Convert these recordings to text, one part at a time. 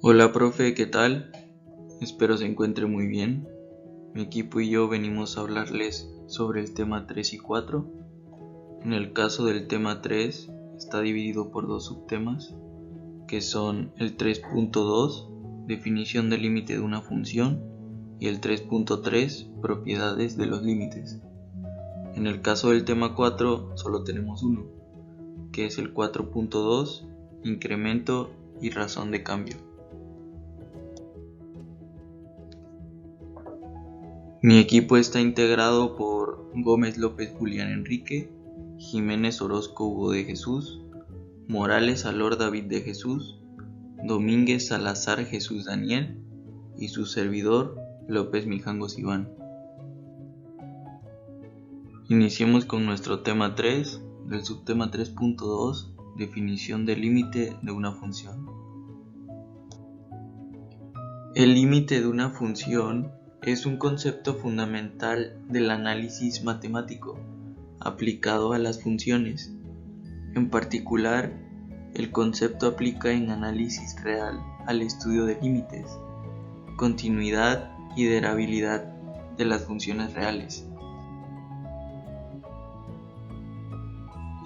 Hola profe, ¿qué tal? Espero se encuentre muy bien. Mi equipo y yo venimos a hablarles sobre el tema 3 y 4. En el caso del tema 3 está dividido por dos subtemas, que son el 3.2, definición del límite de una función, y el 3.3, propiedades de los límites. En el caso del tema 4 solo tenemos uno, que es el 4.2, incremento y razón de cambio. Mi equipo está integrado por Gómez López Julián Enrique, Jiménez Orozco Hugo de Jesús, Morales Alor David de Jesús, Domínguez Salazar Jesús Daniel y su servidor López Mijangos Iván. Iniciemos con nuestro tema 3, del subtema 3.2, definición del límite de una función. El límite de una función es un concepto fundamental del análisis matemático aplicado a las funciones. En particular, el concepto aplica en análisis real al estudio de límites, continuidad y derivabilidad de las funciones reales.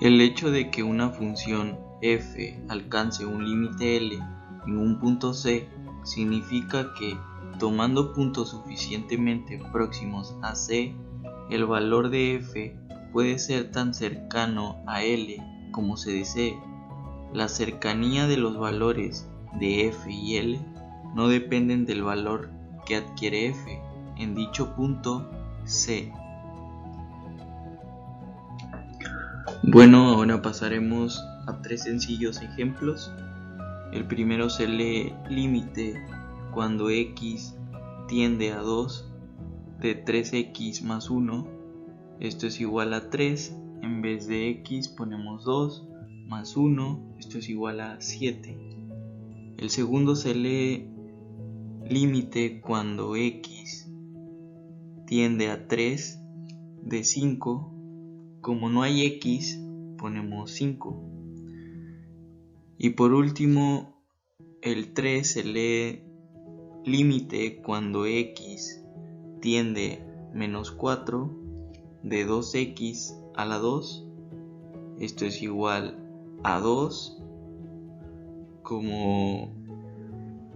El hecho de que una función f alcance un límite L en un punto C significa que, tomando puntos suficientemente próximos a C, el valor de f puede ser tan cercano a L como se desee. La cercanía de los valores de f y L no dependen del valor que adquiere f en dicho punto C. Bueno, ahora pasaremos a tres sencillos ejemplos. El primero se lee límite cuando x tiende a 2 de 3x más 1. Esto es igual a 3. En vez de x ponemos 2 más 1. Esto es igual a 7. El segundo se lee límite cuando x tiende a 3 de 5. Como no hay x, ponemos 5. Y por último, el 3 se lee límite cuando x tiende menos 4 de 2x a la 2. Esto es igual a 2. Como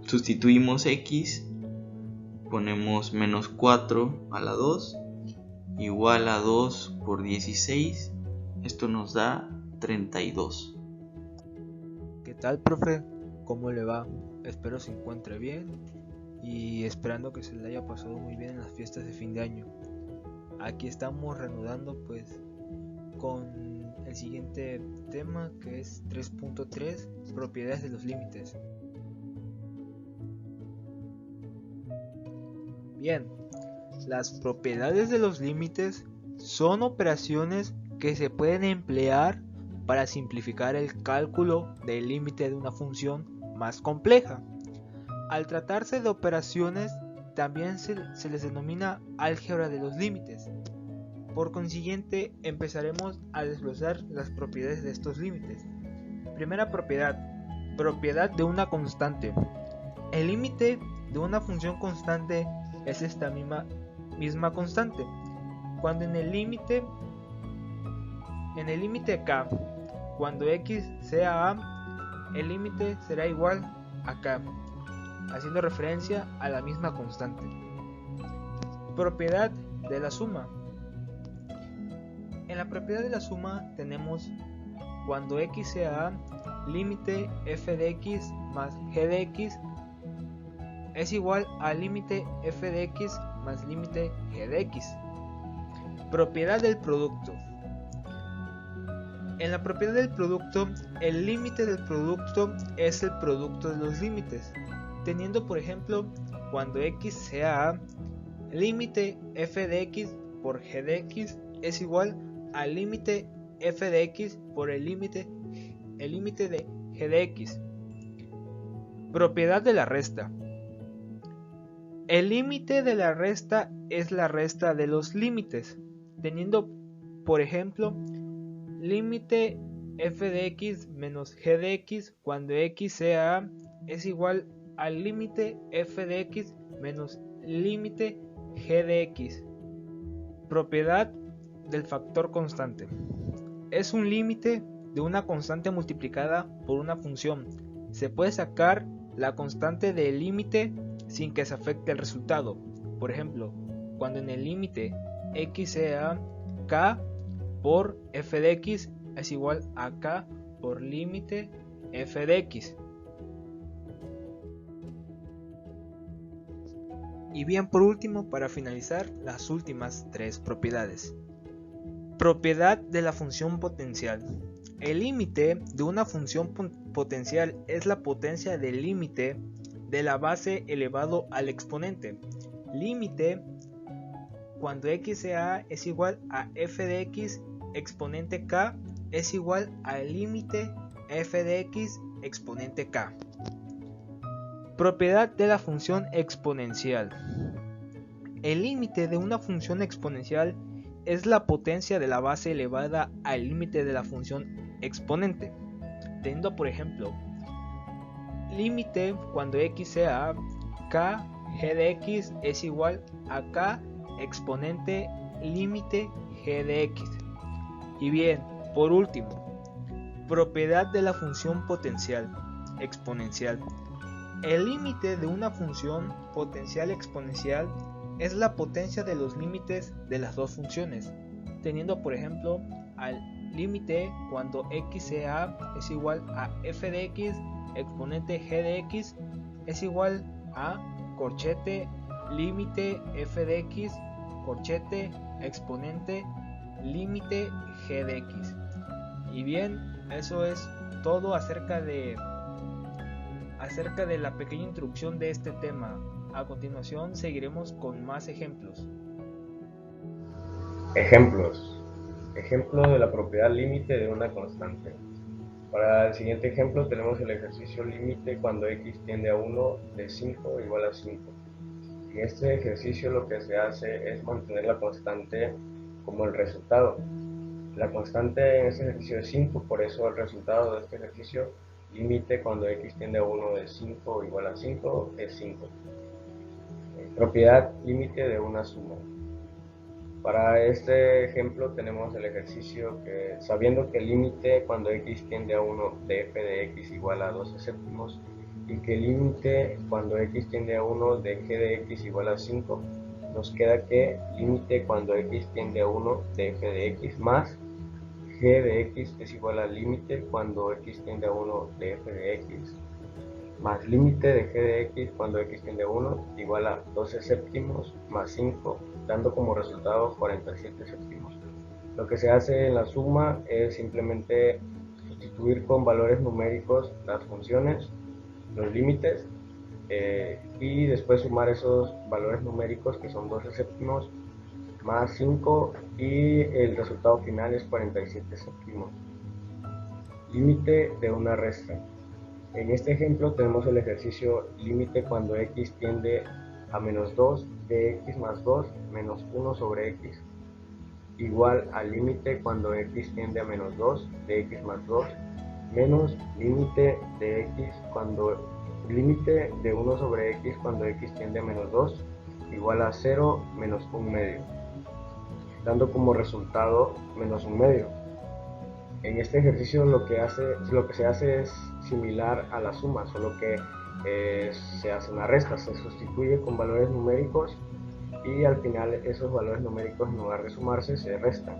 sustituimos x, ponemos menos 4 a la 2, igual a 2 por 16. Esto nos da 32. ¿Qué tal, profe? ¿Cómo le va? Espero se encuentre bien y esperando que se le haya pasado muy bien en las fiestas de fin de año. Aquí estamos reanudando pues con el siguiente tema, que es 3.3, propiedades de los límites. Bien, las propiedades de los límites son operaciones que se pueden emplear para simplificar el cálculo del límite de una función más compleja. Al tratarse de operaciones, también se les denomina álgebra de los límites. Por consiguiente, empezaremos a desglosar las propiedades de estos límites. Primera propiedad, propiedad de una constante. El límite de una función constante es esta misma constante. Cuando en el límite k, cuando x sea a, el límite será igual a k, haciendo referencia a la misma constante. Propiedad de la suma. En la propiedad de la suma tenemos cuando x sea a, límite f de x más g de x es igual al límite f de x más límite g de x. Propiedad del producto. En la propiedad del producto, el límite del producto es el producto de los límites, teniendo por ejemplo, cuando x sea a, límite f de x por g de x es igual al límite f de x por el límite de g de x. Propiedad de la resta. El límite de la resta es la resta de los límites, teniendo por ejemplo límite f de x menos g de x cuando x sea a es igual al límite f de x menos límite g de x. Propiedad del factor constante. Es un límite de una constante multiplicada por una función. Se puede sacar la constante del límite sin que se afecte el resultado. Por ejemplo, cuando en el límite x sea k por f de x es igual a k por límite f de x. Y bien, por último, para finalizar, las últimas tres propiedades. Propiedad de la función potencial. El límite de una función potencial es la potencia del límite de la base elevado al exponente. Límite cuando x sea a es igual a f de x exponente k es igual al límite f de x exponente k. Propiedad de la función exponencial. El límite de una función exponencial es la potencia de la base elevada al límite de la función exponente. Teniendo por ejemplo, límite cuando x sea a, k g de x es igual a k exponente límite g de x. Y bien, por último, propiedad de la función potencial exponencial. El límite de una función potencial exponencial es la potencia de los límites de las dos funciones, teniendo por ejemplo al límite cuando x sea a es igual a f de x exponente g de x es igual a corchete límite f de x corchete exponente límite g de x. Y bien, eso es todo acerca de la pequeña introducción de este tema. A continuación seguiremos con más ejemplos. Ejemplos. Ejemplo de la propiedad límite de una constante. Para el siguiente ejemplo tenemos el ejercicio límite cuando x tiende a 1 de 5 igual a 5. En este ejercicio lo que se hace es mantener la constante como el resultado. La constante en este ejercicio es 5, por eso el resultado de este ejercicio límite cuando x tiende a 1 de 5 igual a 5 es 5. Propiedad límite de una suma. Para este ejemplo tenemos el ejercicio que, sabiendo que el límite cuando x tiende a 1 de f de x igual a 12 séptimos y que el límite cuando x tiende a 1 de g de x igual a 5, nos queda que límite cuando x tiende a 1 de f de x más g de x es igual al límite cuando x tiende a 1 de f de x más límite de g de x cuando x tiende a 1 igual a 12 séptimos más 5, dando como resultado 47 séptimos. Lo que se hace en la suma es simplemente sustituir con valores numéricos las funciones, los límites, y después sumar esos valores numéricos que son 12 séptimos más 5 y el resultado final es 47 séptimos. Límite de una resta. En este ejemplo tenemos el ejercicio límite cuando x tiende a menos 2 de x más 2 menos 1 sobre x igual al límite cuando x tiende a menos 2 de x más 2 menos límite de x cuando límite de 1 sobre x cuando x tiende a menos 2 igual a 0 menos 1 medio, dando como resultado menos 1 medio. En este ejercicio lo que se hace es similar a la suma, solo que se hace una resta, se sustituye con valores numéricos y al final esos valores numéricos en lugar de sumarse se restan.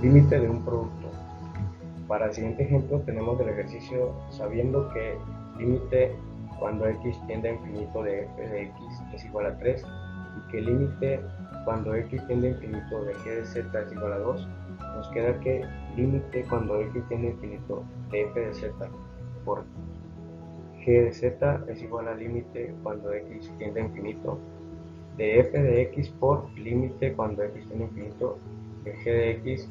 Límite de un producto. Para el siguiente ejemplo tenemos el ejercicio sabiendo que límite cuando x tiende a infinito de f de x es igual a 3 y que límite cuando x tiende a infinito de g de z es igual a 2, nos queda que límite cuando x tiende a infinito de f de z por g de z es igual a límite cuando x tiende a infinito de f de x por límite cuando x tiende a infinito de g de x,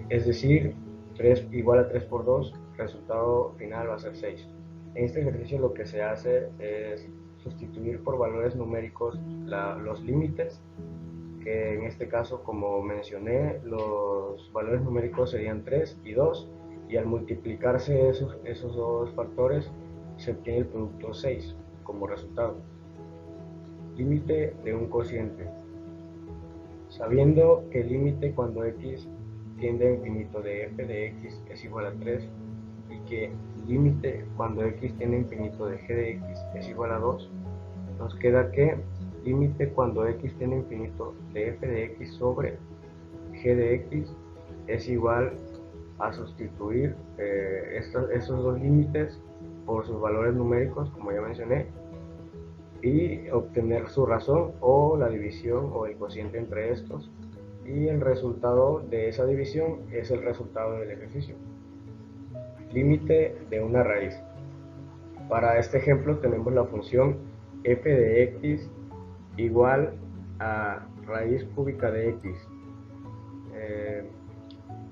es decir, 3 igual a 3 por 2, resultado final va a ser 6. En este ejercicio lo que se hace es sustituir por valores numéricos los límites, que en este caso, como mencioné, los valores numéricos serían 3 y 2, y al multiplicarse esos dos factores se obtiene el producto 6 como resultado. Límite de un cociente. Sabiendo que el límite cuando x tiende a infinito de f de x es igual a 3 y que el límite cuando x tiende a infinito de g de x es igual a 2, nos queda que límite cuando x tiende a infinito de f de x sobre g de x es igual a sustituir esos dos límites por sus valores numéricos, como ya mencioné, y obtener su razón o la división o el cociente entre estos, y el resultado de esa división es el resultado del ejercicio. Límite de una raíz. Para este ejemplo tenemos la función f de x igual a raíz cúbica de x.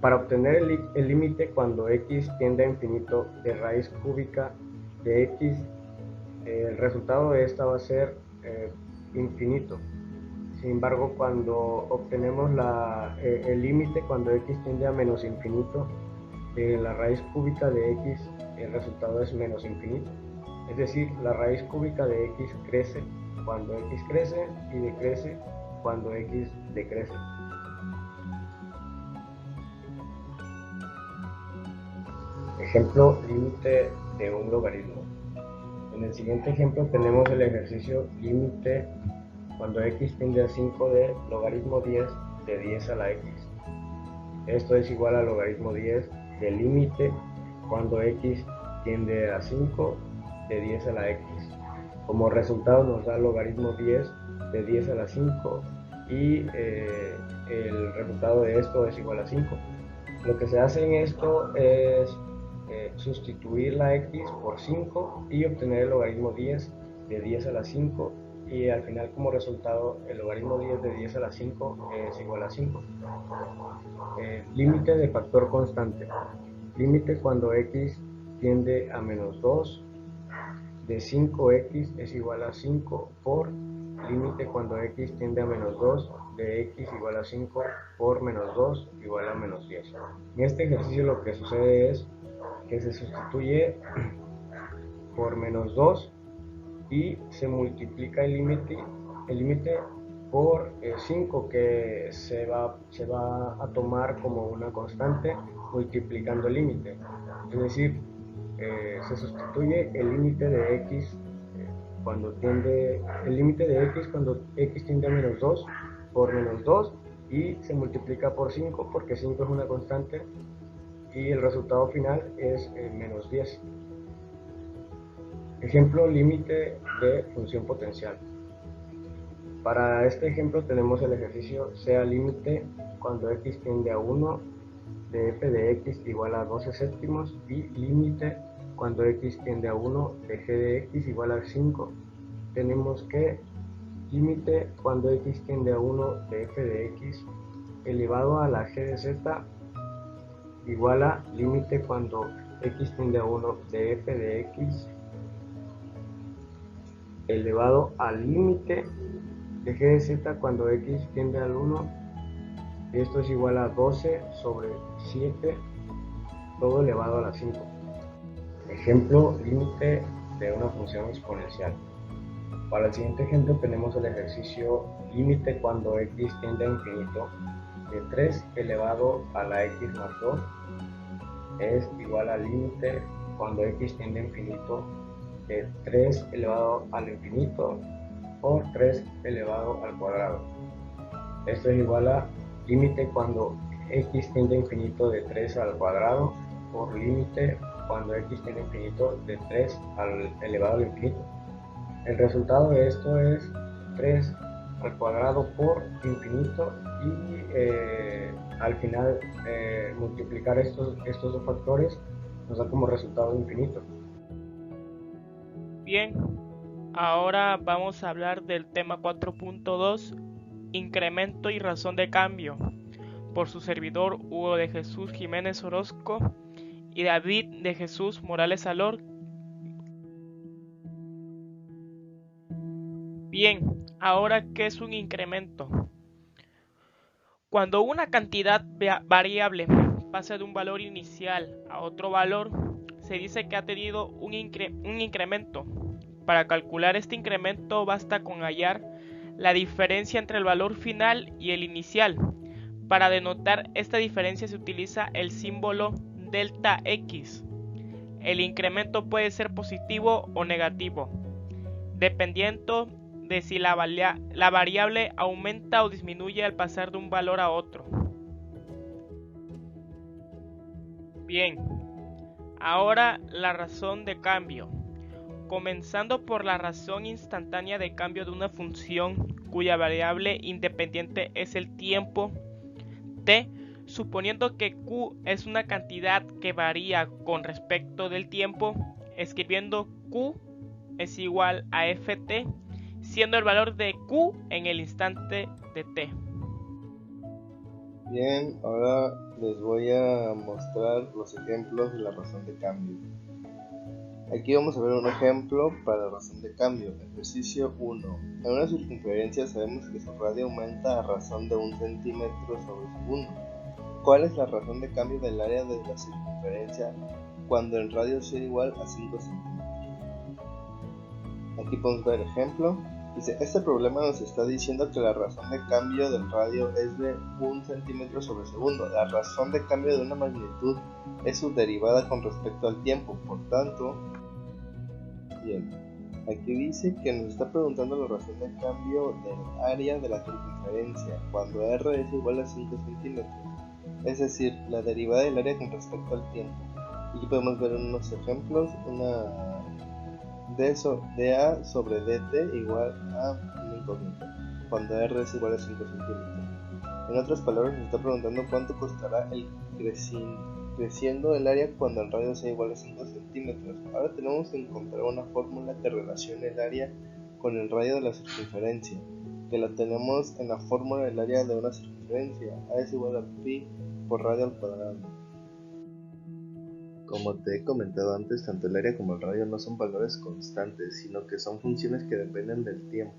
Para obtener el límite cuando x tiende a infinito de raíz cúbica de x, el resultado de esta va a ser infinito. Sin embargo, cuando obtenemos el límite cuando x tiende a menos infinito de la raíz cúbica de x, el resultado es menos infinito. Es decir, la raíz cúbica de x crece cuando x crece y decrece cuando x decrece. Ejemplo, límite de un logaritmo. En el siguiente ejemplo tenemos el ejercicio límite cuando x tiende a 5 de logaritmo 10 de 10 a la x. Esto es igual a logaritmo 10 del límite cuando x tiende a 5 de 10 a la x. Como resultado nos da logaritmo 10 de 10 a la 5 y el resultado de esto es igual a 5. Lo que se hace en esto es sustituir la x por 5 y obtener el logaritmo 10 de 10 a la 5, y al final como resultado el logaritmo 10 de 10 a la 5 es igual a 5. Límite de factor constante. Límite cuando x tiende a menos 2 de 5x es igual a 5 por límite cuando x tiende a menos 2 de x igual a 5 por menos 2 igual a menos 10. En este ejercicio lo que sucede es que se sustituye por menos 2 y se multiplica el límite por 5, que se va a tomar como una constante multiplicando el límite. Es decir, se sustituye el límite de x cuando x tiende a menos 2 por menos 2 y se multiplica por 5 porque 5 es una constante y el resultado final es menos 10. Ejemplo, límite de función potencial. Para este ejemplo tenemos el ejercicio sea límite cuando x tiende a 1 de f de x igual a 12 séptimos y límite cuando x tiende a 1 de g de x igual a 5. Tenemos que límite cuando x tiende a 1 de f de x elevado a la g de z igual a límite cuando x tiende a 1 de f de x elevado al límite de g de z cuando x tiende al 1. Esto es igual a 12 sobre 7 todo elevado a la 5. Ejemplo, límite de una función exponencial. Para el siguiente ejemplo tenemos el ejercicio límite cuando x tiende a infinito de 3 elevado a la x más 2 es igual al límite cuando x tiende a infinito de 3 elevado al infinito por 3 elevado al cuadrado. Esto es igual a límite cuando x tiende a infinito de 3 al cuadrado por límite cuando x tiende a infinito de 3 elevado al infinito. El resultado de esto es 3 al cuadrado por infinito y al final multiplicar estos dos factores nos da como resultado infinito. Bien, ahora vamos a hablar del tema 4.2, incremento y razón de cambio, por su servidor Hugo de Jesús Jiménez Orozco y David de Jesús Morales Alor. Bien, ahora, ¿qué es un incremento? Cuando una cantidad variable pasa de un valor inicial a otro valor, se dice que ha tenido un incremento. Para calcular este incremento basta con hallar la diferencia entre el valor final y el inicial. Para denotar esta diferencia se utiliza el símbolo delta X. El incremento puede ser positivo o negativo, dependiendo de si la variable aumenta o disminuye al pasar de un valor a otro. Bien, ahora la razón de cambio. Comenzando por la razón instantánea de cambio de una función cuya variable independiente es el tiempo t, suponiendo que q es una cantidad que varía con respecto del tiempo, escribiendo q es igual a ft, siendo el valor de q en el instante de t. Bien, ahora les voy a mostrar los ejemplos de la razón de cambio. Aquí vamos a ver un ejemplo para la razón de cambio. Ejercicio 1. En una circunferencia sabemos que su radio aumenta a razón de 1 centímetro sobre segundo. ¿Cuál es la razón de cambio del área de la circunferencia cuando el radio sea igual a 5 centímetros? Aquí podemos ver el ejemplo. Dice, este problema nos está diciendo que la razón de cambio del radio es de 1 centímetro sobre segundo. La razón de cambio de una magnitud es su derivada con respecto al tiempo. Por tanto, bien, aquí dice que nos está preguntando la razón de cambio del área de la circunferencia cuando r es igual a 5 centímetros. Es decir, la derivada del área con respecto al tiempo. Y aquí podemos ver unos ejemplos, una dA sobre dt igual a una incógnita, cuando r es igual a 5 centímetros. En otras palabras, nos está preguntando cuánto costará el creciendo el área cuando el radio sea igual a 5 centímetros. Ahora tenemos que encontrar una fórmula que relacione el área con el radio de la circunferencia, que la tenemos en la fórmula del área de una circunferencia. A es igual a pi por radio al cuadrado. Como te he comentado antes, tanto el área como el radio no son valores constantes, sino que son funciones que dependen del tiempo.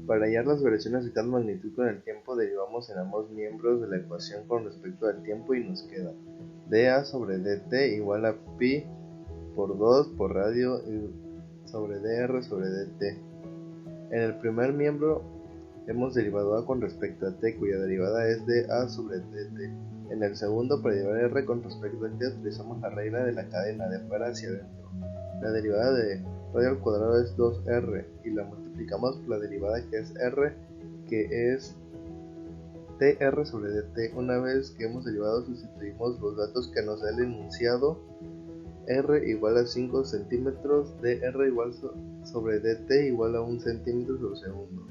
Para hallar las variaciones de cada magnitud con el tiempo, derivamos en ambos miembros de la ecuación con respecto al tiempo y nos queda dA sobre dt igual a pi por 2 por radio sobre dr sobre dt. En el primer miembro hemos derivado a con respecto a t, cuya derivada es dA sobre dt. En el segundo, para derivar r con respecto a t, utilizamos la regla de la cadena de fuera hacia adentro. La derivada de radio al cuadrado es 2r y la multiplicamos por la derivada que es r, que es dr sobre dt. Una vez que hemos derivado, sustituimos los datos que nos da el enunciado. R igual a 5 centímetros, dr igual sobre dt igual a 1 centímetro sobre segundo.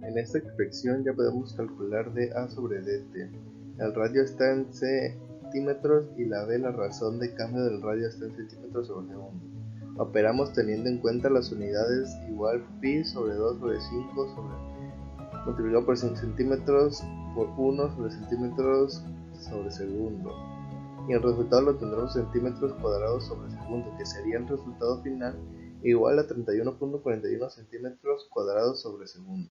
En esta expresión ya podemos calcular dA sobre dt. El radio está en centímetros y la razón de cambio del radio está en centímetros sobre segundo. Operamos teniendo en cuenta las unidades igual pi sobre 2 sobre 5 sobre multiplicado por centímetros por 1 sobre centímetros sobre segundo. Y el resultado lo tendremos centímetros cuadrados sobre segundo, que sería el resultado final igual a 31.41 centímetros cuadrados sobre segundo.